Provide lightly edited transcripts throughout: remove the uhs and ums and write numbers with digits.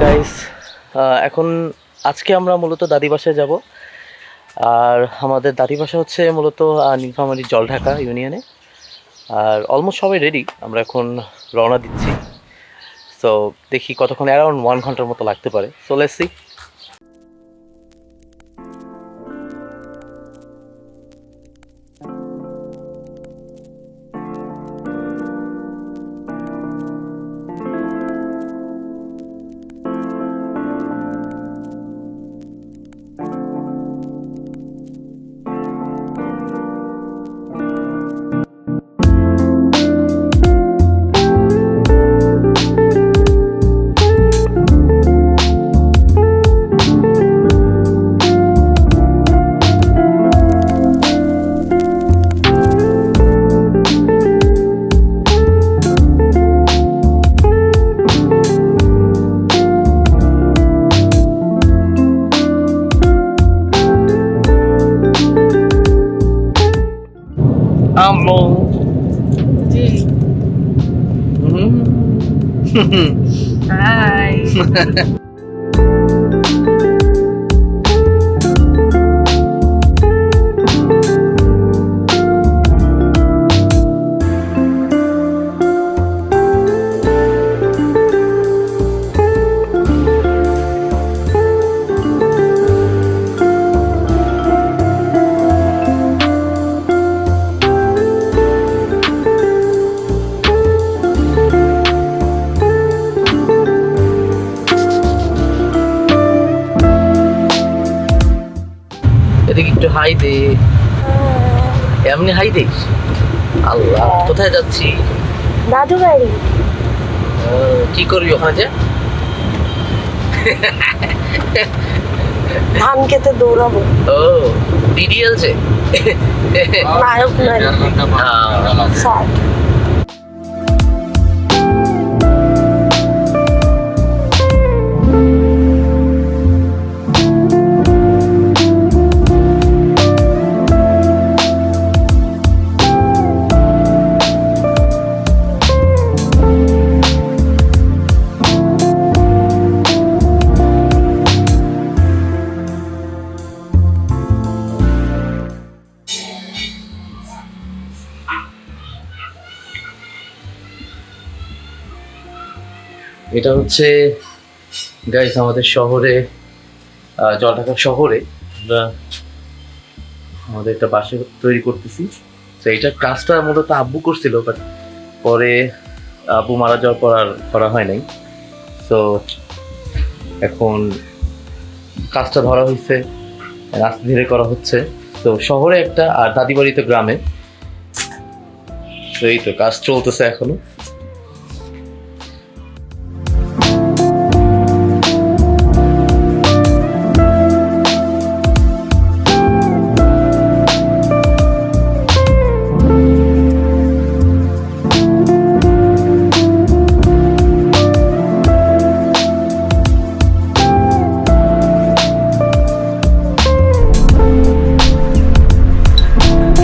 Guys, এখন আজকে আমরা মূলত দাদি বাসায় যাব। আর আমাদের দাদি বাসা হচ্ছে মূলত নীলফামারী জলঢাকা ইউনিয়নে। আর অলমোস্ট সবাই রেডি, আমরা এখন রওনা দিচ্ছি। সো দেখি কতক্ষণ, অ্যারাউন্ড 1 ঘন্টার মতো লাগতে পারে। So let's see. আম্মু। জি। হাই। এদিকে একটু হাই দে। এমনি হাই দিস। আল্লাহ, কোথায় যাচ্ছি? দাদু বাড়ি। কি করবি ওখানে যে? ধান খেতে দৌড়াবো। ও, দিদি আছে। নায়ক নাই। স্যার। এটা হচ্ছে গাইস আমাদের শহরে, জলঢাকা শহরে আমরা আমাদের একটা বাসা তৈরি করতেছি। তো এইটার কাজটা মূলত আব্বু করছিল, বাট পরে আব্বু মারা যাওয়ার পর আর করা হয় নাই। তো এখন কাজটা ধরা হয়েছে, আস্তে ধীরে করা হচ্ছে। তো শহরে একটা, আর দাদি বাড়ি তো গ্রামে। তো এই তো কাজ চলতেছে এখনো।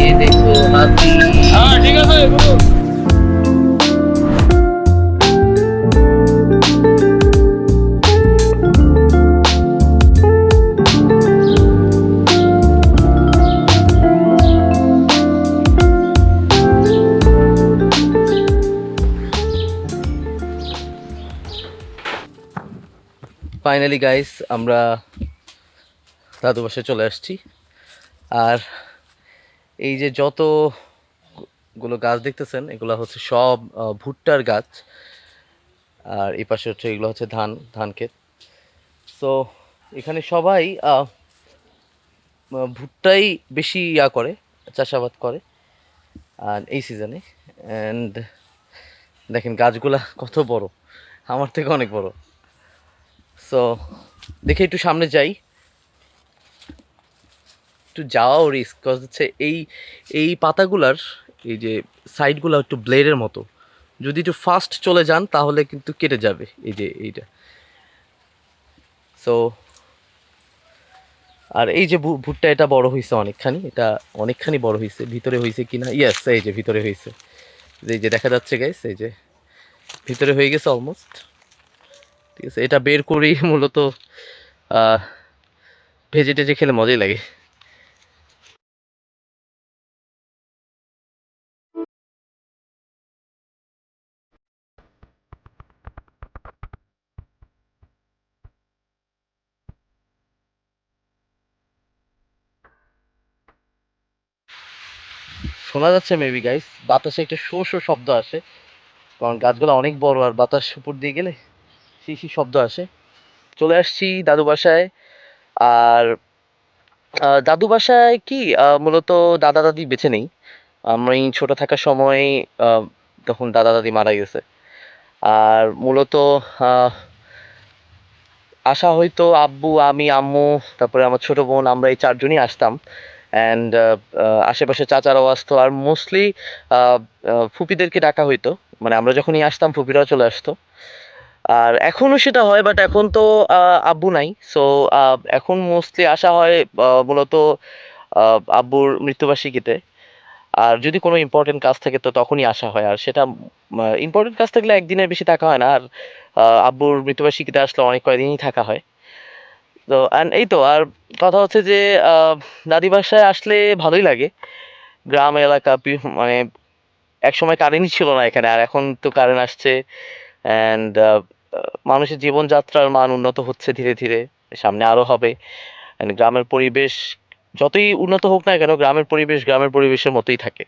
ये देखो हाथी। हाँ ठीक है सर। ফাইনালি গাইস, আমরা দাদু বাসায় চলে আসছি। আর এই যে যতগুলো গাছ দেখতেছেন, এগুলো হচ্ছে সব ভুট্টার গাছ। আর এই পাশে হচ্ছে এগুলো হচ্ছে ধান ক্ষেত। সো এখানে সবাই ভুট্টাই বেশি করে, চাষাবাদ করে আর এই সিজনে। অ্যান্ড দেখেন গাছগুলা কত বড়, আমার থেকে অনেক বড়। সো দেখে একটু সামনে যাই, একটু যাওয়াও রিস্ক, কজ হচ্ছে এই এই পাতাগুলার এই যে সাইডগুলো একটু ব্লেডের মতো, যদি একটু ফাস্ট চলে যান তাহলে কিন্তু কেটে যাবে এই যে এইটা। সো আর এই যে ভুট্টা, এটা বড় হয়েছে অনেকখানি, এটা অনেকখানি বড় হয়েছে। ভিতরে হয়েছে কিনা, ইয়েস, এই যে ভিতরে হয়েছে, এই যে দেখা যাচ্ছে গাইস, এই যে ভিতরে হয়ে গেছে অলমোস্ট। ঠিক আছে, এটা বের করি মূলত আহ ভেজে টেজে খেলে মজাই লাগে। শোনা যাচ্ছে মেবি গাইস, বাতাসে একটা শো শো শব্দ আসে, কারণ গাছগুলো অনেক বড় আর বাতাস উপর দিয়ে গেলে সেই শব্দ আসে। চলে আসছি দাদু বাসায়। আর দাদু বাসায় কি মূলত দাদা দাদি বেঁচে নেই। আমি ছোট থাকার সময় আহ, তখন দাদা দাদি মারা গেছে। আর মূলত আহ, আসা হয়তো আব্বু, আমি, আম্মু, তারপরে আমার ছোট বোন, আমরা এই চারজনই আসতাম। অ্যান্ড আশেপাশে চাচারাও আসতো, আর মোস্টলি ফুপিদেরকে ডাকা হইতো। মানে আমরা যখনই আসতাম ফুপিরাও চলে আসতো। আর এখনও সেটা হয়, বাট এখন তো আব্বু নাই, সো এখন মোস্টলি আসা হয় মূলত আব্বুর মৃত্যুবার্ষিকীতে। আর যদি কোনো ইম্পর্টেন্ট কাজ থাকে তো তখনই আসা হয়, আর সেটা ইম্পর্টেন্ট কাজ থাকলে একদিনের বেশি থাকা হয় না। আর আব্বুর মৃত্যুবার্ষিকীতে আসলে অনেক কয়দিনই থাকা হয়। তো and এই তো আর কথা হচ্ছে যে দাদি বাসায় আসলে ভালোই লাগে। গ্রাম এলাকা মানে একসময় কারেন্টই ছিল না এখানে, আর এখন তো কারেন্ট আসছে। অ্যান্ড মানুষের জীবনযাত্রার মান উন্নত হচ্ছে ধীরে ধীরে, সামনে আরো হবে। And গ্রামের পরিবেশ যতই উন্নত হোক না কেন, গ্রামের পরিবেশ গ্রামের পরিবেশের মতোই থাকে।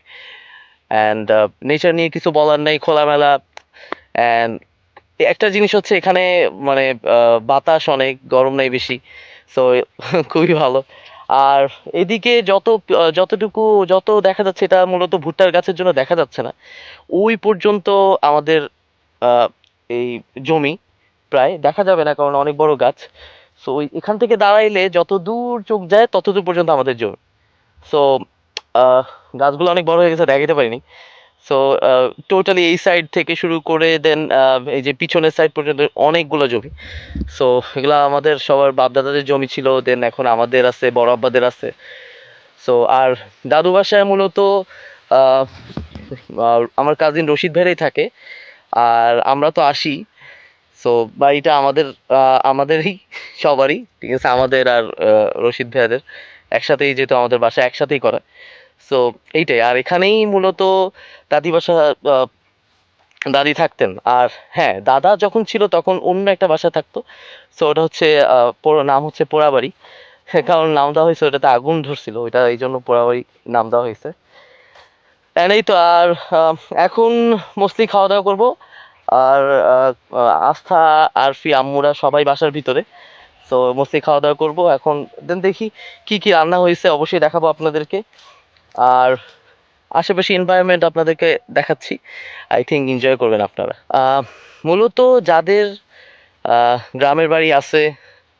অ্যান্ড নেচার নিয়ে কিছু বলার নেই, খোলামেলা। অ্যান্ড একটা জিনিস হচ্ছে এখানে মানে বাতাস অনেক, গরম নাই বেশি, সো খুবই ভালো। আর এদিকে যতটুকু যত দেখা যাচ্ছে, এটা মূলত ভুট্টার গাছের জন্য দেখা যাচ্ছে না। ওই পর্যন্ত আমাদের আহ, এই জমি প্রায় দেখা যাবে না, কারণ অনেক বড় গাছ। সো ওই এখান থেকে দাঁড়াইলে যত দূর চোখ যায় তত দূর পর্যন্ত আমাদের জমি। সো গাছগুলো অনেক বড় হয়ে গেছে, দেখাতে পারিনি। সো টোটালি এই সাইড থেকে শুরু করে দেন এই যে পিছনের সাইড পর্যন্ত অনেকগুলো জমি। সো এগুলো আমাদের সবার বাপ দাদাদের জমি ছিল, দেন এখন আমাদের আছে, বড় আব্বাদের আছে। সো আর দাদু বাসায় মূলত আহ, আমার কাজিন রশিদ ভাইরাই থাকে। আর আমরা তো আসি, সো বাড়িটা আমাদেরই, সবারই। ঠিক আছে, আমাদের আর রশিদ ভাইয়াদের একসাথেই, যেহেতু আমাদের বাসা একসাথেই করা। সো এইটাই, আর এখানেই মূলত দাদি বাসা, আহ, দাদি থাকতেন। আর হ্যাঁ, দাদা যখন ছিল তখন অন্য একটা বাসা থাকতো। সো ওটা হচ্ছে নাম হচ্ছে পোড়াবাড়ি। কারণ নাম দেওয়া হয়েছে, ওটাতে আগুন ধরছিল, ওইটা এই জন্য পোড়াবাড়ি নাম দেওয়া হয়েছে। And এই তো আর এখন মোস্টলি খাওয়া দাওয়া করবো। আর আস্থা, আরফি, আম্মুরা সবাই বাসার ভিতরে। সো মোস্টলি খাওয়া দাওয়া করবো এখন। দেন দেখি কি কি রান্না হয়েছে, অবশ্যই দেখাবো আপনাদেরকে। আর আশেপাশে এনভায়রনমেন্ট আপনাদেরকে দেখাচ্ছি, আই থিঙ্ক এনজয় করবেন আপনারা। মূলত যাদের গ্রামের বাড়ি আছে,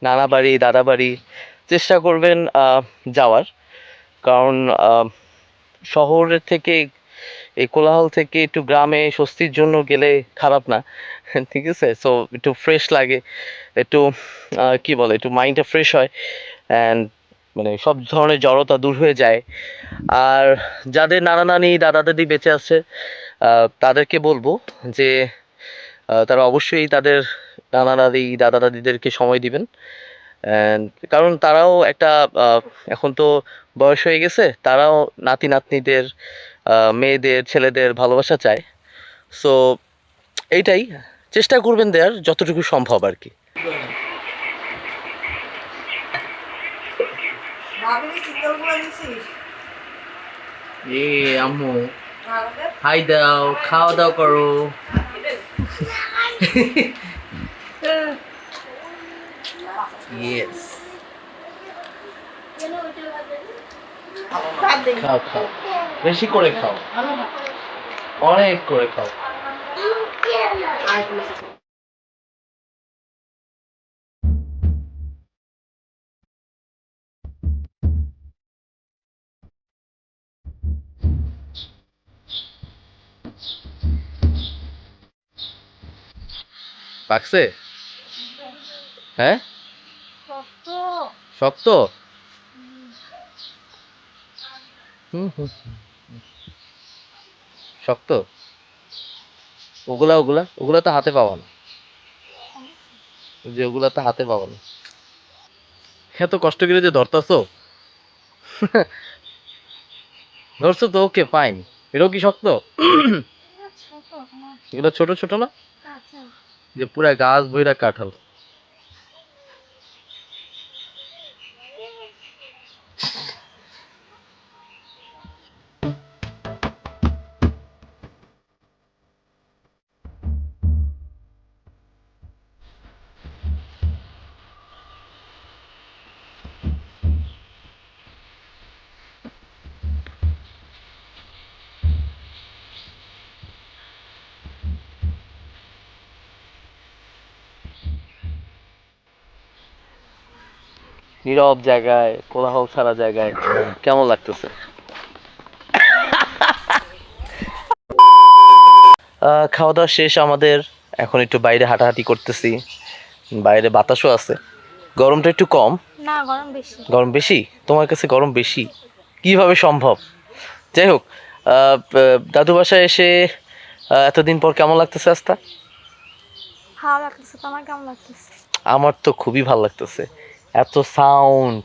নানা বাড়ি, দাদা বাড়ি, চেষ্টা করবেন যাওয়ার। কারণ শহরের থেকে, এই কোলাহল থেকে একটু গ্রামে স্বস্তির জন্য গেলে খারাপ না। ঠিক আছে, সো একটু ফ্রেশ লাগে, একটু কি বলে, একটু মাইন্ডটা ফ্রেশ হয়। অ্যান্ড মানে সব ধরনের জড়তা দূর হয়ে যায়। আর যাদের নানা নানি দাদা দাদি বেঁচে আছে, তাদেরকে বলবো যে তারা অবশ্যই তাদের নানা দাদি দাদা দাদিদেরকে সময় দিবেন। And কারণ তারাও একটা এখন তো বয়স হয়ে গেছে, তারাও নাতি নাতনিদের, মেয়েদের, ছেলেদের ভালোবাসা চায়। সো এইটাই, চেষ্টা করবেন দেয়ার যতটুকু সম্ভব আর কি। এ আম্মু, হাই দাও, খাওয়া দাওয়া করো। ইয়েস, খাও খাও, বেশি করে খাও, অনেক করে খাও। পাকছে? হ্যাঁ, শক্ত। হুম হুম, শক্ত। ওগুলা ওগুলা ওগুলা তো হাতে পাওয়া না। যে ওগুলা তো হাতে পাবো না। এত কষ্ট করে যে ধরতাছো, ধরছো তো, ওকে ফাইন। এটাও কি শক্ত? এগুলো ছোট ছোট না, যে পুরা গাছ বইরা কাঁঠাল। নীরব জায়গায়, কোলাহল ছাড়া জায়গায় কেমন লাগতেছে? খাওয়া দাওয়া শেষ আমাদের, এখন একটু বাইরে হাঁটাহাঁটি করতেছি। বাইরে বাতাসও আছে, গরমটা একটু কম। না, গরম বেশি। গরম বেশি? তোমার কাছে গরম বেশি কিভাবে সম্ভব? যাই হোক, দাদু বাসায় এসে এতদিন পর কেমন লাগতেছে আস্তা? ভালো লাগতেছে। তোমার কেমন লাগতেছে? আমার তো খুবই ভালো লাগতেছে। এত সাউন্ড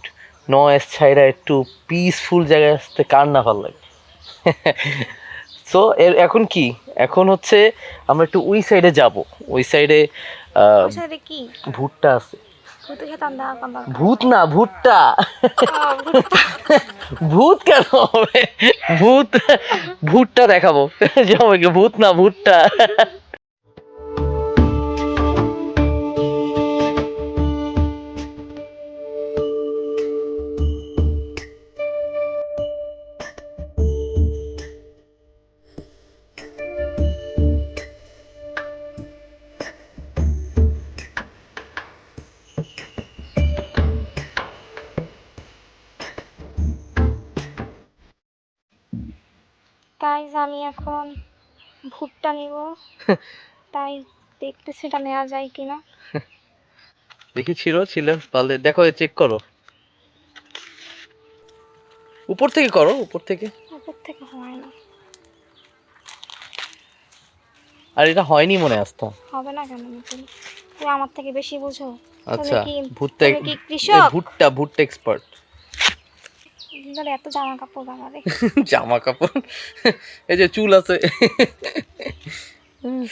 নয়েজ ছাইরা একটু পিসফুল জায়গায় আসতে কার না ভালো লাগে? সো এখন কি, এখন হচ্ছে আমরা একটু ওই সাইডে যাব। ওই সাইডে ওই সাইডে কি? ভুট্টা আছে। ভূতে খেতাম দেখা কম। ভূত না, ভুট্টা। ভূত কেন হবে? ভূত, ভুট্টা দেখাবো। যাবো, ভূত না ভুট্টা। গাইজ, আমি এখন ভুট্টা নিব, তাই দেখতেছি এটা নেওয়া যায় কিনা। দেখি ছিল পারলে দেখো, চেক করো। উপর থেকে করো, উপর থেকে। উপর থেকে হয় না। আর এটা হয়নি মনে আসতো। হবে না কেন? তুমি আমার থেকে বেশি বুঝো। আচ্ছা, ভুট্টা, তুমি কি কৃষক? ভুট্টা, ভুট্টা এক্সপার্ট। এত জামা কাপড় বানাবে। জামা কাপড়, এই যে চুল আছে।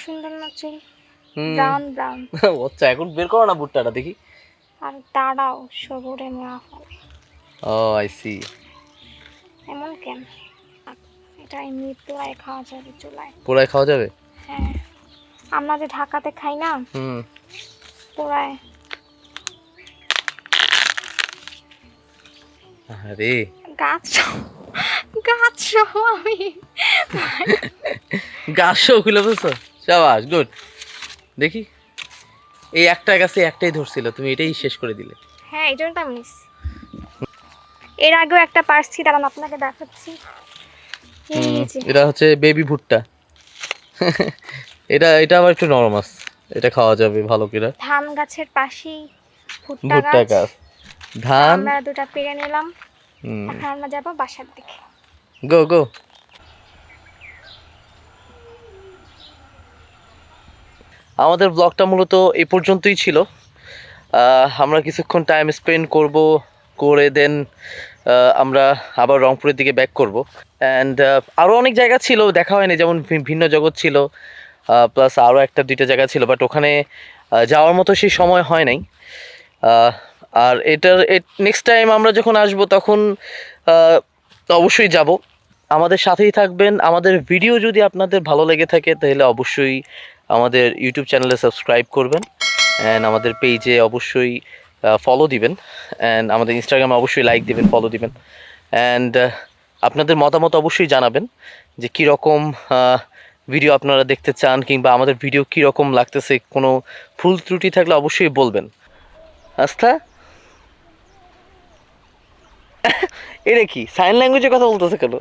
সুন্দর না চুল? Brown brown. আচ্ছা, এখন বের করো না ভুট্টাটা দেখি। আর দাঁড়াও, সবুরে নেওয়া ফেলে। ও আই সি। এমন কেন? এটা এমনি পোড়ায় খাওয়া যাবে চুলায়। পোড়ায় খাওয়া যাবে? হ্যাঁ, আমরা যে ঢাকাতে খাই না, পোড়ায়। আরে গাছ আমি গাছ খুলে বলছো, শাবাশ, গুড। দেখি, এই একটা গাছে একটাই ধরছিল, তুমি এটাই শেষ করে দিলে। হ্যাঁ, এই জন্য তো আমি নিচ্ছি। এর আগেও একটা পারছি, দাঁড়ান আপনাকে দেখাচ্ছি। এটা হচ্ছে বেবি ভুট্টা। এটা এটা আবার একটু নরম আছে, এটা খাওয়া যাবে ভালো করে। ধান গাছের পাশেই ভুট্টা ভুট্টা গাছ, ধান। আমরা দুটা পেরে নিলাম। এখন আমরা যাবো বাসার দিকে। গো গো। আমাদের ব্লগটা মূলত এই পর্যন্তই ছিল। আমরা কিছুক্ষণ টাইম স্পেন্ড করব, করে দেন আমরা আবার রংপুরের দিকে ব্যাক করব। অ্যান্ড আরও অনেক জায়গা ছিল দেখা হয়নি, যেমন ভিন্ন জগৎ ছিল, প্লাস আরও একটা দুইটা জায়গা ছিল, বাট ওখানে যাওয়ার মতো সেই সময় হয় নাই। আর এটার নেক্সট টাইম আমরা যখন আসব তখন অবশ্যই যাব। আমাদের সাথেই থাকবেন। আমাদের ভিডিও যদি আপনাদের ভালো লেগে থাকে তাহলে অবশ্যই আমাদের ইউটিউব চ্যানেলে সাবস্ক্রাইব করবেন, অ্যান্ড আমাদের পেজে অবশ্যই ফলো দিবেন, অ্যান্ড আমাদের ইনস্টাগ্রামে অবশ্যই লাইক দিবেন, ফলো দিবেন, অ্যান্ড আপনাদের মতামত অবশ্যই জানাবেন যে কীরকম ভিডিও আপনারা দেখতে চান, কিংবা আমাদের ভিডিও কীরকম লাগতেছে। কোনো ভুল ত্রুটি থাকলে অবশ্যই বলবেন। আস্থা, এটা কি সাইন ল্যাঙ্গুয়েজে কথা বলতেছে কেন?